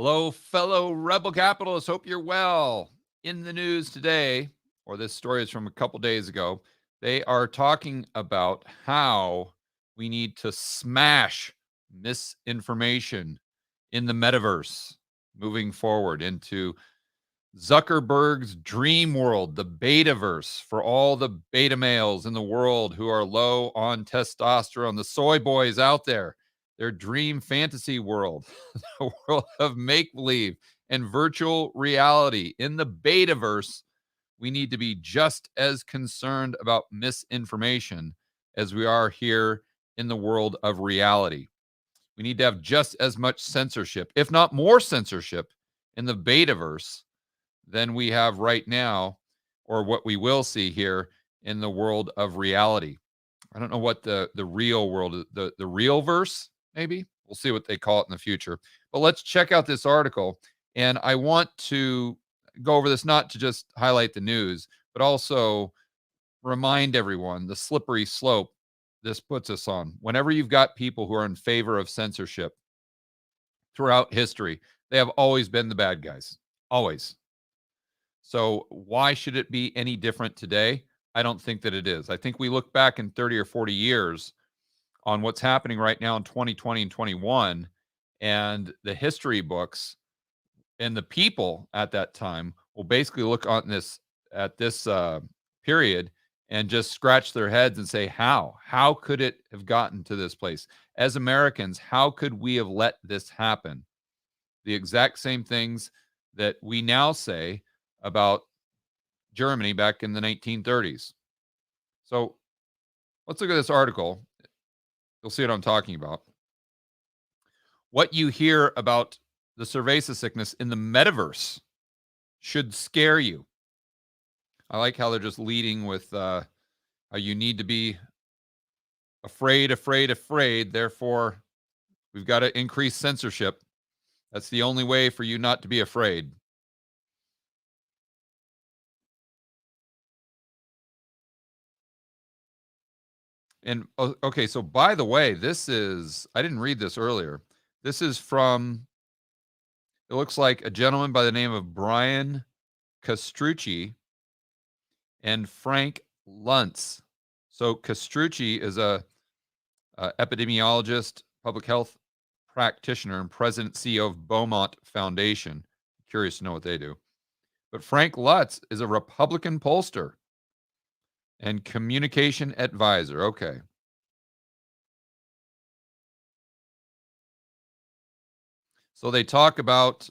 Hello, fellow rebel capitalists. Hope you're well. In the news today, or this story is from a couple days ago, they are talking about how we need to smash misinformation in the metaverse moving forward into Zuckerberg's dream world, the betaverse for all the beta males in the world who are low on testosterone, the soy boys out there, their dream fantasy world, the world of make believe and virtual reality. In the betaverse, we need to be just as concerned about misinformation as we are here in the world of reality. We need to have just as much censorship, if not more censorship, in the betaverse than we have right now, or what we will see here in the world of reality. I don't know what the real world is, the real verse, maybe. We'll see what they call it in the future. But let's check out this article. And I want to go over this not to just highlight the news, but also remind everyone the slippery slope this puts us on. Whenever you've got people who are in favor of censorship throughout history, they have always been the bad guys. Always. So why should it be any different today? I don't think that it is. I think we look back in 30 or 40 years on what's happening right now in 2020 and 21, and the history books and the people at that time will basically look on this at this period and just scratch their heads and say, how could it have gotten to this place? As Americans, how could we have let this happen? The exact same things that we now say about Germany back in the 1930s. So let's look at this article. You'll see what I'm talking about. What you hear about the cerveza sickness in the metaverse should scare you. I like how they're just leading with how you need to be afraid, afraid, afraid. Therefore, we've got to increase censorship. That's the only way for you not to be afraid. And okay, so by the way, I didn't read this earlier. This is from, it looks like a gentleman by the name of Brian Castrucci and Frank Luntz. So Castrucci is a epidemiologist, public health practitioner, and president CEO of Beaumont Foundation. Curious to know what they do. But Frank Lutz is a Republican pollster and communication advisor. Okay. So they talk about,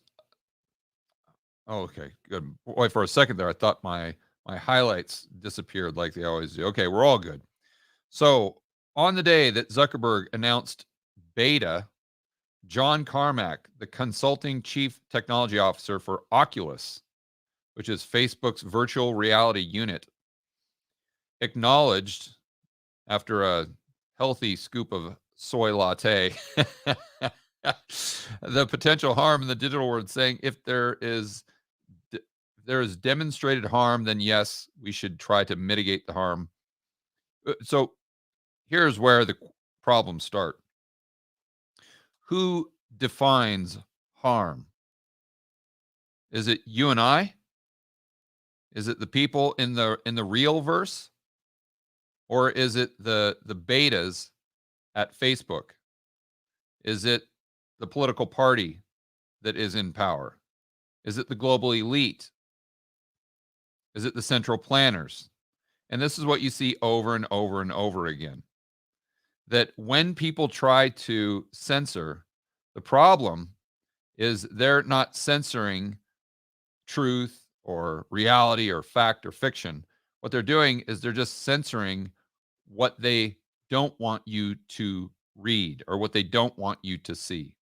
oh, okay, good. Boy, for a second there, I thought my highlights disappeared like they always do. Okay, we're all good. So on the day that Zuckerberg announced beta, John Carmack, the consulting chief technology officer for Oculus, which is Facebook's virtual reality unit, acknowledged after a healthy scoop of soy latte the potential harm in the digital world, saying if there is demonstrated harm, then yes, we should try to mitigate the harm. So here's where the problems start. Who defines harm? Is it you and I? Is it the people in the real verse? Or is it the betas at Facebook? Is it the political party that is in power? Is it the global elite? Is it the central planners? And this is what you see over and over and over again. That when people try to censor, the problem is they're not censoring truth or reality or fact or fiction. What they're doing is they're just censoring what they don't want you to read or what they don't want you to see.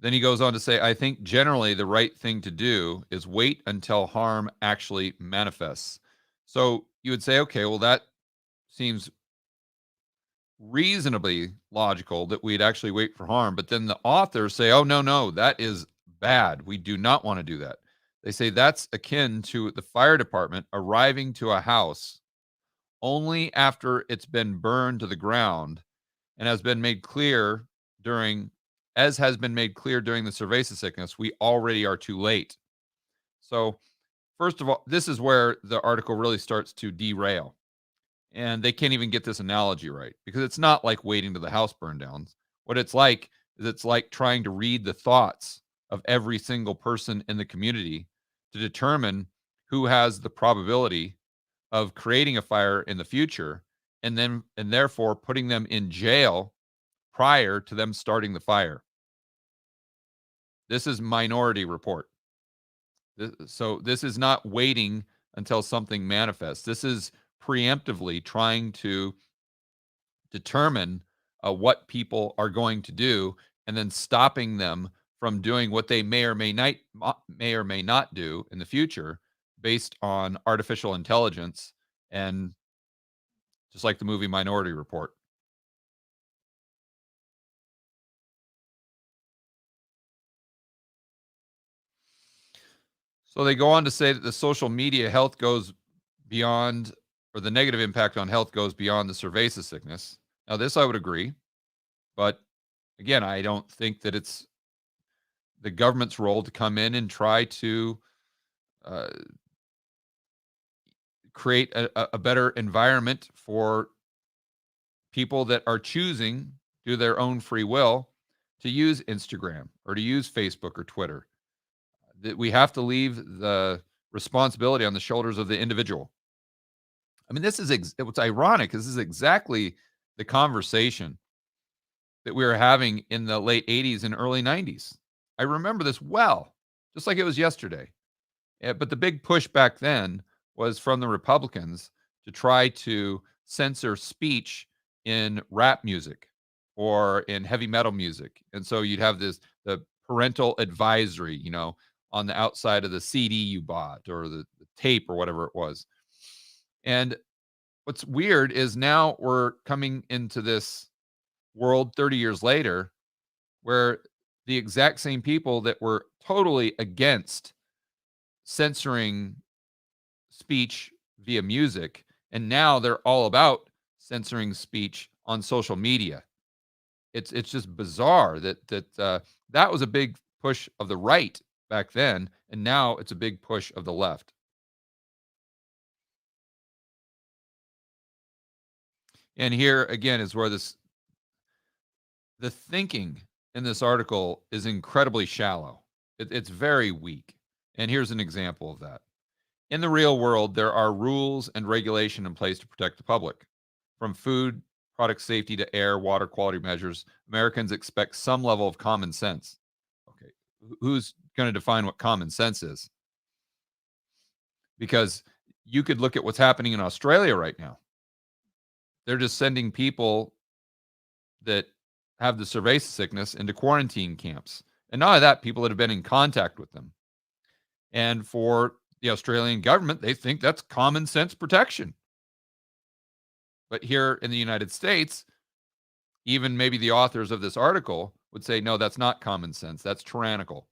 Then he goes on to say, I think generally the right thing to do is wait until harm actually manifests. So you would say, okay, well, that seems reasonably logical that we'd actually wait for harm. But then the authors say, oh, no, that is bad. We do not want to do that. They say that's akin to the fire department arriving to a house only after it's been burned to the ground and has been made clear during, as has been made clear during the cerveza sickness, we already are too late. So, first of all, this is where the article really starts to derail. And they can't even get this analogy right because it's not like waiting till the house burned down. What it's like is it's like trying to read the thoughts of every single person in the community to determine who has the probability of creating a fire in the future and therefore putting them in jail prior to them starting the fire. This is Minority Report. So this is not waiting until something manifests. This is preemptively trying to determine what people are going to do and then stopping them from doing what they may or may not do in the future based on artificial intelligence and just like the movie Minority Report. So they go on to say that the social media health goes beyond, or the negative impact on health goes beyond the cerveza sickness. Now, this I would agree, but again, I don't think that it's the government's role to come in and try to uh, create a better environment for people that are choosing, through their own free will, to use Instagram or to use Facebook or Twitter. That we have to leave the responsibility on the shoulders of the individual. I mean, this is what's ironic. This is exactly the conversation that we were having in the late 80s and early 90s. I remember this well, just like it was yesterday. But the big push back then was from the Republicans to try to censor speech in rap music or in heavy metal music. And so you'd have the parental advisory, on the outside of the CD you bought or the tape or whatever it was. And what's weird is now we're coming into this world 30 years later where the exact same people that were totally against censoring speech via music, and now they're all about censoring speech on social media. It's just bizarre that was a big push of the right back then, and now it's a big push of the left. And here again is where the thinking in this article is incredibly shallow. It's very weak. And here's an example of that. In the real world, there are rules and regulation in place to protect the public. From food, product safety to air, water quality measures, Americans expect some level of common sense. Okay, who's going to define what common sense is? Because you could look at what's happening in Australia right now. They're just sending people that have the cerveza sickness into quarantine camps. And not only that, people that have been in contact with them. And for the Australian government, they think that's common sense protection. But here in the United States, even maybe the authors of this article would say, no, that's not common sense. That's tyrannical.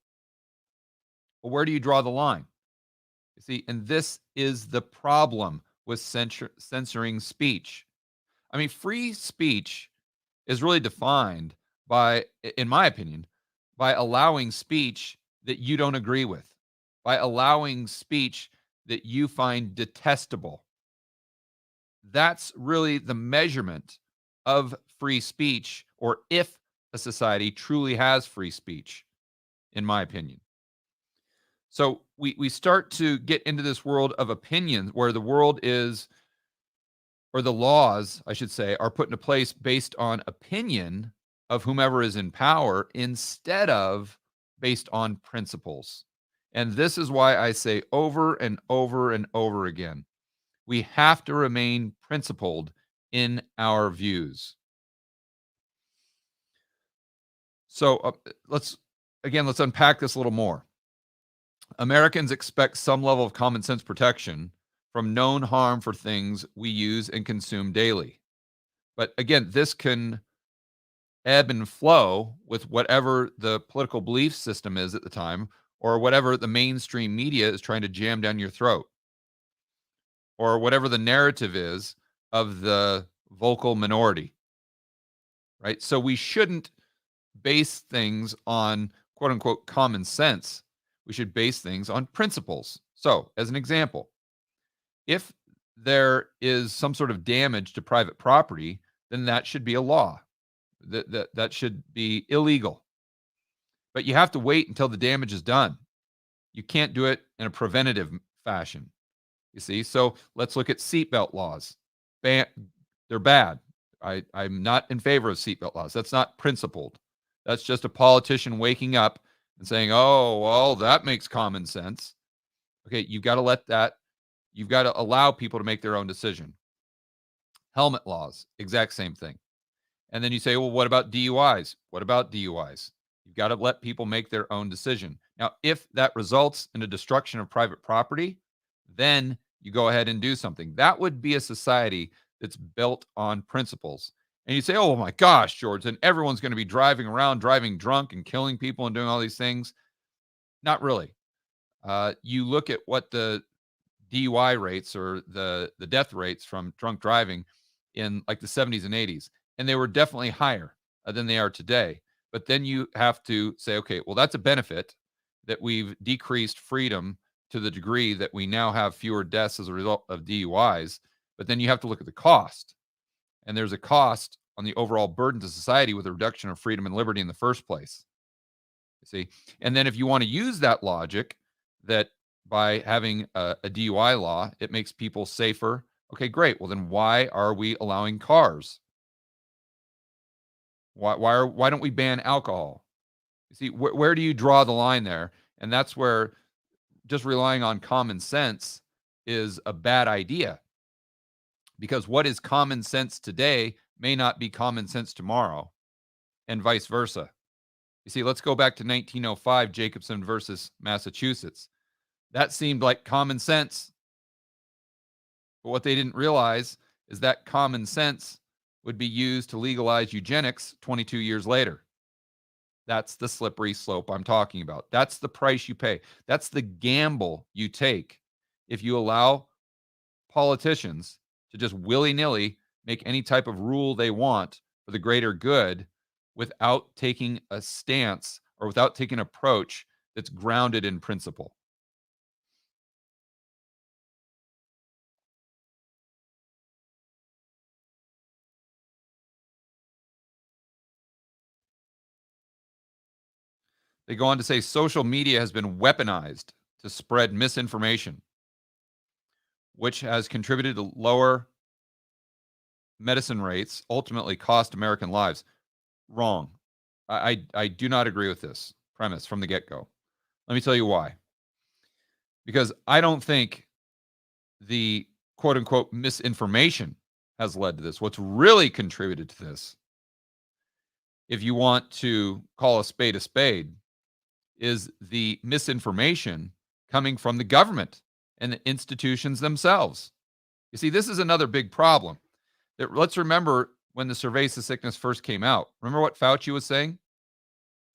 Well, where do you draw the line? You see, and this is the problem with censoring speech. I mean, free speech is really defined by, in my opinion, by allowing speech that you don't agree with, by allowing speech that you find detestable. That's really the measurement of free speech, or if a society truly has free speech, in my opinion. So we start to get into this world of opinions where the world is, or the laws, I should say, are put into place based on opinion of whomever is in power instead of based on principles. And this is why I say over and over and over again, we have to remain principled in our views. So let's unpack this a little more. Americans expect some level of common sense protection from known harm for things we use and consume daily. But again, this can ebb and flow with whatever the political belief system is at the time, or whatever the mainstream media is trying to jam down your throat, or whatever the narrative is of the vocal minority, right? So we shouldn't base things on quote unquote common sense. We should base things on principles. So, as an example, if there is some sort of damage to private property, then that should be a law. That should be illegal. But you have to wait until the damage is done. You can't do it in a preventative fashion. You see? So let's look at seatbelt laws. They're bad. I'm not in favor of seatbelt laws. That's not principled. That's just a politician waking up and saying, oh, well, that makes common sense. Okay, you've got to allow people to make their own decision. Helmet laws, exact same thing. And then you say, well, what about DUIs? What about DUIs? You've got to let people make their own decision. Now, if that results in a destruction of private property, then you go ahead and do something. That would be a society that's built on principles. And you say, oh my gosh, George, then everyone's going to be driving around, driving drunk and killing people and doing all these things. Not really. You look at what the DUI rates or the death rates from drunk driving in like the 70s and 80s, and they were definitely higher than they are today. But then you have to say, okay, well, that's a benefit that we've decreased freedom to the degree that we now have fewer deaths as a result of DUIs. But then you have to look at the cost. And there's a cost on the overall burden to society with a reduction of freedom and liberty in the first place. You see? And then if you want to use that logic that by having a DUI law, it makes people safer. Okay, great. Well, then why are we allowing cars? Why don't we ban alcohol? You see, where do you draw the line there? And that's where just relying on common sense is a bad idea, because what is common sense today may not be common sense tomorrow, and vice versa. You see, let's go back to 1905, Jacobson versus Massachusetts. That seemed like common sense. But what they didn't realize is that common sense would be used to legalize eugenics 22 years later. That's the slippery slope I'm talking about. That's the price you pay. That's the gamble you take if you allow politicians to just willy-nilly make any type of rule they want for the greater good without taking a stance or without taking an approach that's grounded in principle. They go on to say social media has been weaponized to spread misinformation, which has contributed to lower medicine rates, ultimately cost American lives. Wrong. I do not agree with this premise from the get-go. Let me tell you why. Because I don't think the quote unquote misinformation has led to this. What's really contributed to this, if you want to call a spade, is the misinformation coming from the government and the institutions themselves. You see, this is another big problem. Let's remember when the Cerveza sickness first came out. Remember what Fauci was saying?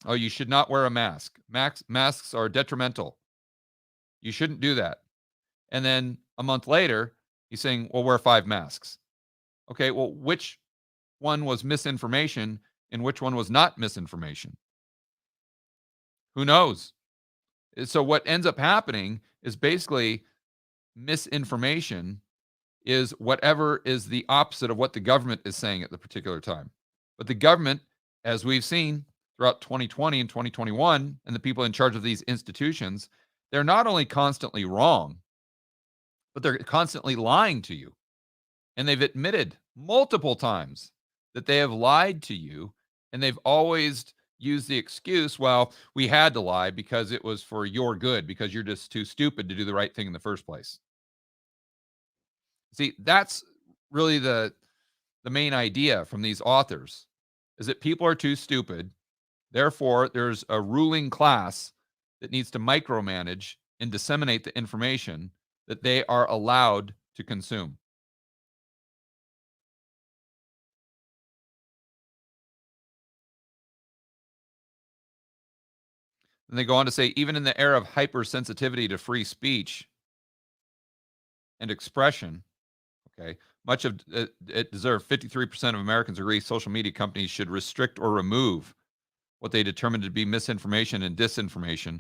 Oh, you should not wear a mask. Masks are detrimental. You shouldn't do that. And then a month later, he's saying, well, wear 5 masks. Okay, well, which one was misinformation and which one was not misinformation? Who knows? So what ends up happening is basically misinformation is whatever is the opposite of what the government is saying at the particular time. But the government, as we've seen throughout 2020 and 2021, and the people in charge of these institutions, they're not only constantly wrong, but they're constantly lying to you. And they've admitted multiple times that they have lied to you, and they've always used the excuse, well, we had to lie because it was for your good, because you're just too stupid to do the right thing in the first place. See, that's really the main idea from these authors, is that people are too stupid. Therefore, there's a ruling class that needs to micromanage and disseminate the information that they are allowed to consume. And they go on to say, even in the era of hypersensitivity to free speech and expression, okay, much of it deserved 53% of Americans agree social media companies should restrict or remove what they determined to be misinformation and disinformation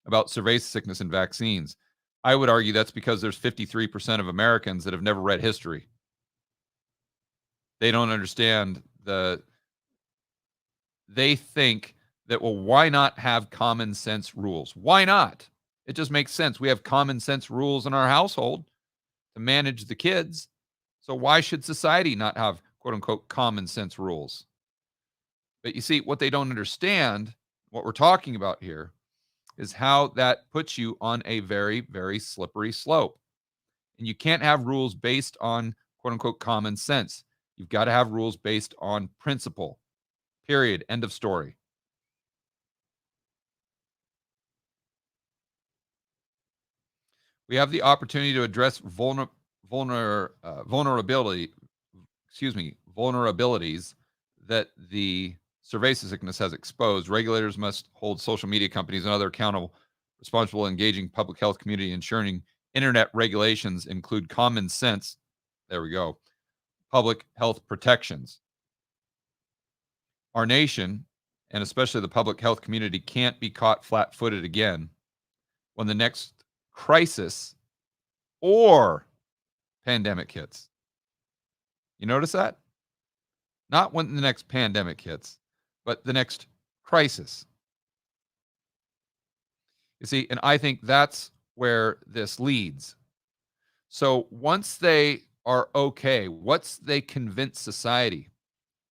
about cerveza sickness and vaccines. I would argue that's because there's 53% of Americans that have never read history. They don't understand they think that, well, why not have common sense rules? Why not? It just makes sense. We have common sense rules in our household to manage the kids. So why should society not have quote unquote common sense rules? But you see, what they don't understand, what we're talking about here, is how that puts you on a very, very slippery slope. And you can't have rules based on quote unquote common sense. You've got to have rules based on principle. Period. End of story. We have the opportunity to address vulnerability, vulnerabilities that the cerveza sickness has exposed. Regulators must hold social media companies and other accountable, responsible, engaging public health community, ensuring internet regulations include common sense. There we go. Public health protections. Our nation, and especially the public health community, can't be caught flat footed again when the next crisis or pandemic hits. You notice that? Not when the next pandemic hits, but the next crisis. You see, and I think that's where this leads. So once they are okay, once they convince society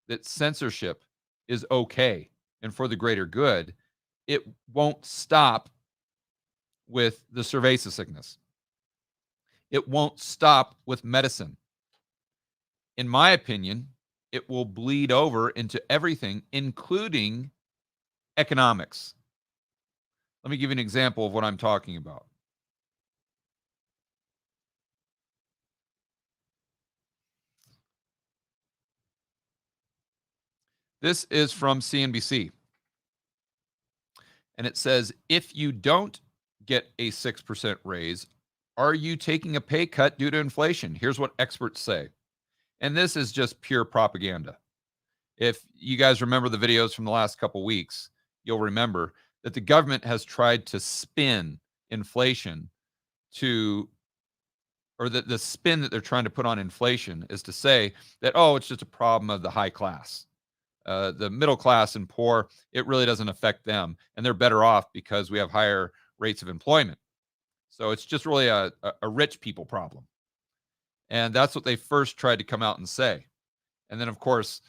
that censorship is okay and for the greater good, it won't stop with the cerveza sickness. It won't stop with medicine. In my opinion, it will bleed over into everything, including economics. Let me give you an example of what I'm talking about. This is from CNBC. And it says, if you don't get a 6% raise, are you taking a pay cut due to inflation? Here's what experts say. And this is just pure propaganda. If you guys remember the videos from the last couple weeks, you'll remember that the government has tried to spin inflation to, or the spin that they're trying to put on inflation is to say that, oh, it's just a problem of the high class. The middle class and poor, it really doesn't affect them. And they're better off because we have higher rates of employment. So it's just really a rich people problem. And that's what they first tried to come out and say. And then, of course,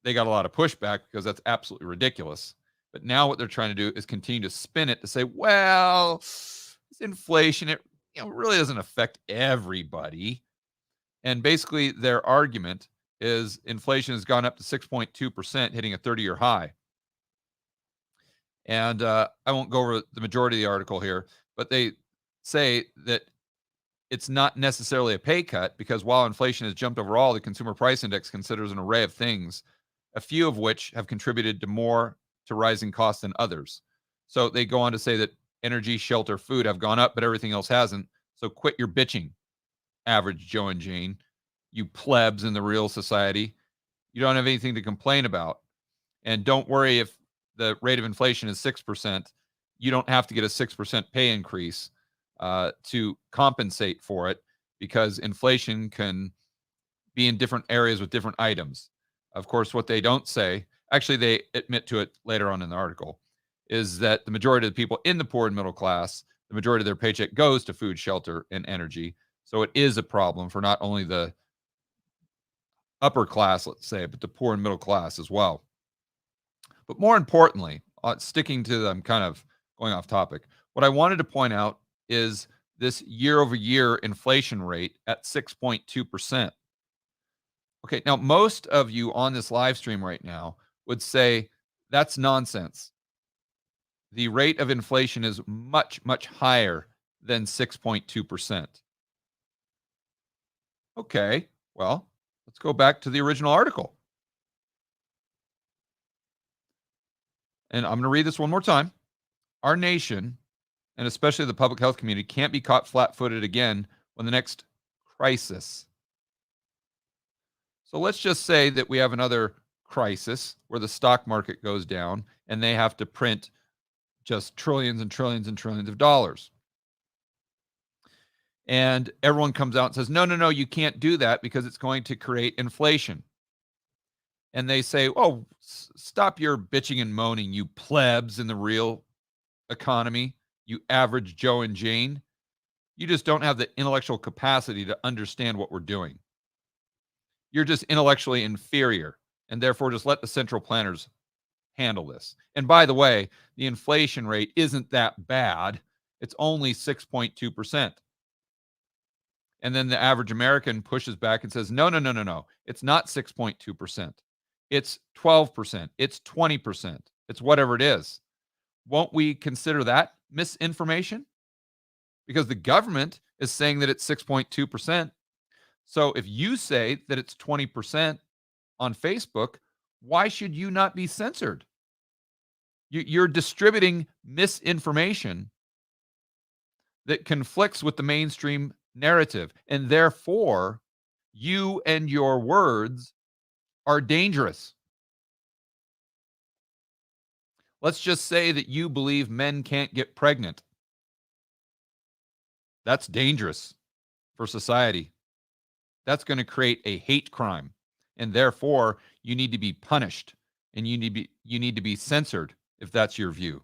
they got a lot of pushback because that's absolutely ridiculous. But now what they're trying to do is continue to spin it to say, well, it's inflation. It really doesn't affect everybody. And basically, their argument is inflation has gone up to 6.2%, hitting a 30-year high. And I won't go over the majority of the article here, but they say that it's not necessarily a pay cut because while inflation has jumped overall, the consumer price index considers an array of things, a few of which have contributed to rising costs than others. So they go on to say that energy, shelter, food have gone up, but everything else hasn't. So quit your bitching, average Joe and Jane, you plebs in the real society. You don't have anything to complain about. And don't worry if the rate of inflation is 6%. You don't have to get a 6% pay increase to compensate for it because inflation can be in different areas with different items. Of course, what they don't say, actually, they admit to it later on in the article, is that the majority of the people in the poor and middle class, the majority of their paycheck goes to food, shelter, and energy. So it is a problem for not only the upper class, let's say, but the poor and middle class as well. But more importantly, sticking to them, kind of going off topic, what I wanted to point out is this year over year inflation rate at 6.2%. Okay, now most of you on this live stream right now would say that's nonsense. The rate of inflation is much, much higher than 6.2%. Okay, well, let's go back to the original article. And I'm going to read this one more time. Our nation, and especially the public health community, can't be caught flat-footed again when the next crisis. So let's just say that we have another crisis where the stock market goes down and they have to print just trillions and trillions and trillions of dollars. And everyone comes out and says, no, no, no, you can't do that because it's going to create inflation. And they say, oh, stop your bitching and moaning, you plebs in the real economy, you average Joe and Jane. You just don't have the intellectual capacity to understand what we're doing. You're just intellectually inferior, and therefore just let the central planners handle this. And by the way, the inflation rate isn't that bad. It's only 6.2%. And then the average American pushes back and says, no, no, no, no, no. It's not 6.2%. It's 12%. It's 20%. It's whatever it is. Won't we consider that misinformation? Because the government is saying that it's 6.2%. So if you say that it's 20% on Facebook, why should you not be censored? You're distributing misinformation that conflicts with the mainstream narrative. And therefore, you and your words are dangerous. Let's just say that you believe men can't get pregnant. That's dangerous for society. That's going to create a hate crime. And therefore, you need to be punished and you need to be censored if that's your view.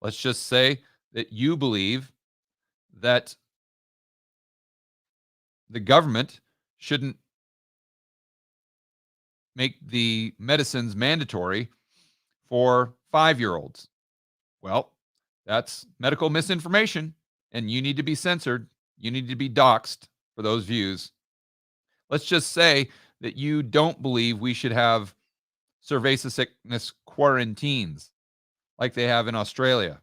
Let's just say that you believe that the government shouldn't make the medicines mandatory for 5-year-olds. Well, that's medical misinformation, and you need to be censored. You need to be doxxed for those views. Let's just say that you don't believe we should have cerveza sickness quarantines like they have in Australia.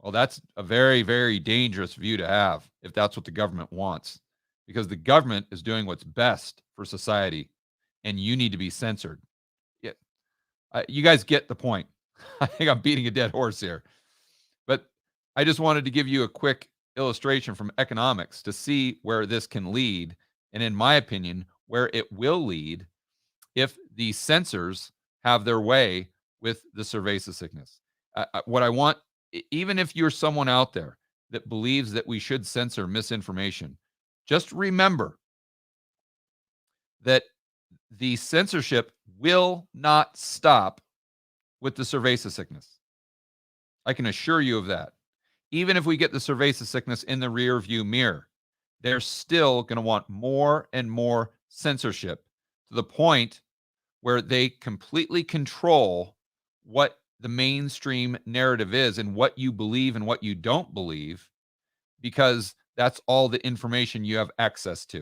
Well, that's a very, very dangerous view to have if that's what the government wants, because the government is doing what's best for society, and you need to be censored. Yeah, you guys get the point. I think I'm beating a dead horse here, but I just wanted to give you a quick illustration from economics to see where this can lead, and in my opinion, where it will lead if the censors have their way with the cerveza sickness. What I want, even if you're someone out there that believes that we should censor misinformation, just remember that the censorship will not stop with the cerveza sickness. I can assure you of that. Even if we get the cerveza sickness in the rear view mirror, they're still going to want more and more censorship to the point where they completely control what the mainstream narrative is and what you believe and what you don't believe, because that's all the information you have access to.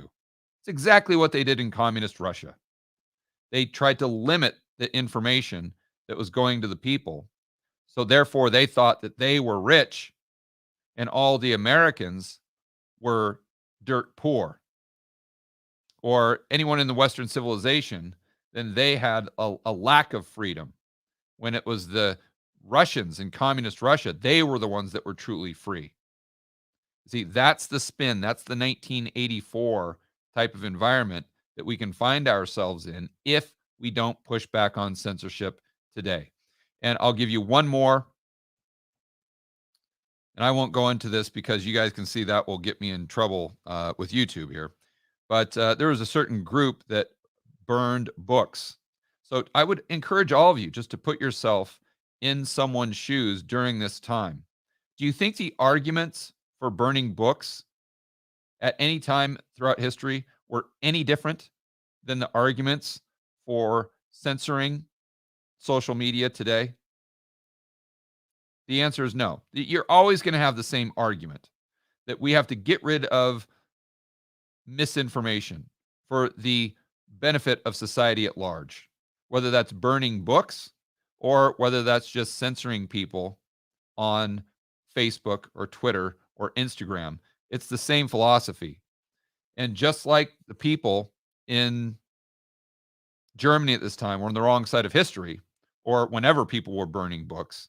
It's exactly what they did in communist Russia. They tried to limit the information that was going to the people. So therefore, they thought that they were rich and all the Americans were dirt poor. Or anyone in the Western civilization, then they had a lack of freedom. When it was the Russians in communist Russia, they were the ones that were truly free. See, that's the spin. That's the 1984 type of environment that we can find ourselves in if we don't push back on censorship today. And I'll give you one more, and I won't go into this because you guys can see that will get me in trouble with YouTube here. But there was a certain group that burned books. So I would encourage all of you just to put yourself in someone's shoes during this time. Do you think the arguments for burning books at any time throughout history were any different than the arguments for censoring social media today? The answer is no. You're always going to have the same argument that we have to get rid of misinformation for the benefit of society at large, whether that's burning books or whether that's just censoring people on Facebook or Twitter or Instagram. It's the same philosophy. And just like the people in Germany at this time were on the wrong side of history, or whenever people were burning books,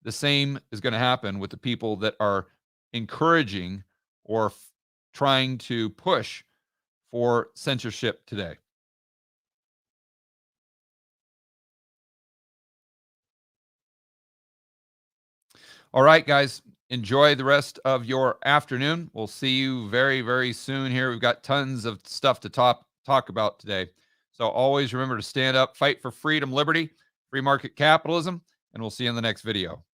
the same is going to happen with the people that are encouraging or trying to push for censorship today. All right, guys, enjoy the rest of your afternoon. We'll see you very, very soon here. We've got tons of stuff to talk about today. So always remember to stand up, fight for freedom, liberty, free market capitalism, and we'll see you in the next video.